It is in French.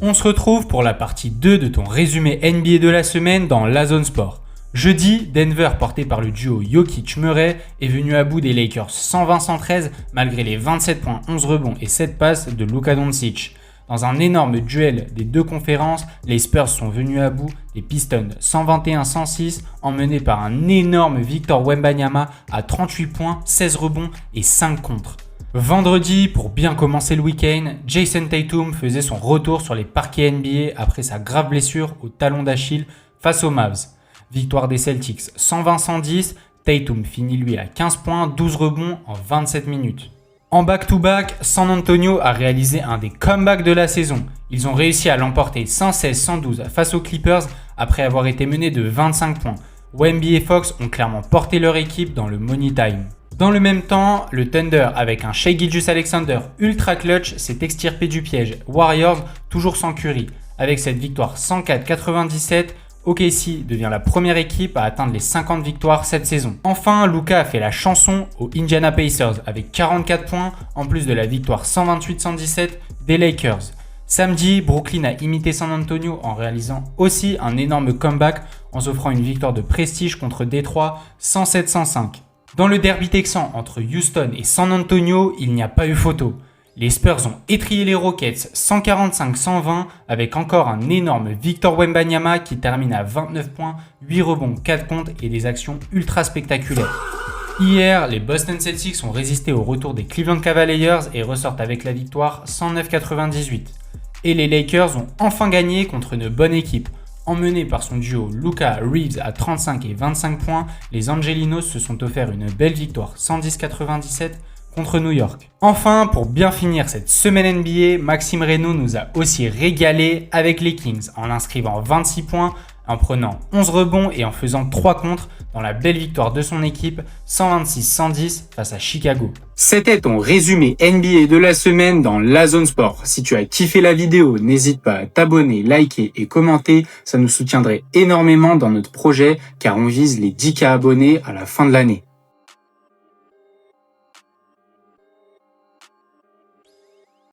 On se retrouve pour la partie 2 de ton résumé NBA de la semaine dans la zone sport. Jeudi, Denver, porté par le duo Jokic-Murray, est venu à bout des Lakers 120-113 malgré les 27 points, 11 rebonds et 7 passes de Luka Doncic. Dans un énorme duel des deux conférences, les Spurs sont venus à bout des Pistons 121-106, emmenés par un énorme Victor Wembanyama à 38 points, 16 rebonds et 5 contres. Vendredi, pour bien commencer le week-end, Jason Tatum faisait son retour sur les parquets NBA après sa grave blessure au talon d'Achille face aux Mavs. Victoire des Celtics 120-110, Tatum finit lui à 15 points, 12 rebonds en 27 minutes. En back-to-back, San Antonio a réalisé un des comebacks de la saison. Ils ont réussi à l'emporter 116-112 face aux Clippers après avoir été menés de 25 points. Wemby et Fox ont clairement porté leur équipe dans le money time. Dans le même temps, le Thunder, avec un Shai Gilgeous-Alexander ultra clutch, s'est extirpé du piège. Warriors, toujours sans Curry. Avec cette victoire 104-97, OKC devient la première équipe à atteindre les 50 victoires cette saison. Enfin, Luka a fait la chanson aux Indiana Pacers avec 44 points, en plus de la victoire 128-117 des Lakers. Samedi, Brooklyn a imité San Antonio en réalisant aussi un énorme comeback en s'offrant une victoire de prestige contre Détroit 107-105. Dans le derby texan entre Houston et San Antonio, il n'y a pas eu photo. Les Spurs ont étrillé les Rockets 145-120 avec encore un énorme Victor Wembanyama qui termine à 29 points, 8 rebonds, 4 contres et des actions ultra spectaculaires. Hier, les Boston Celtics ont résisté au retour des Cleveland Cavaliers et ressortent avec la victoire 109-98. Et les Lakers ont enfin gagné contre une bonne équipe. Emmenés par son duo Luka Reeves à 35 et 25 points, les Angelinos se sont offerts une belle victoire 110-97 contre New York. Enfin, pour bien finir cette semaine NBA, Maxime Reynaud nous a aussi régalé avec les Kings en inscrivant 26 points, en prenant 11 rebonds et en faisant 3 contres dans la belle victoire de son équipe 126-110 face à Chicago. C'était ton résumé NBA de la semaine dans la zone sport. Si tu as kiffé la vidéo, n'hésite pas à t'abonner, liker et commenter. Ça nous soutiendrait énormément dans notre projet car on vise les 10K abonnés à la fin de l'année.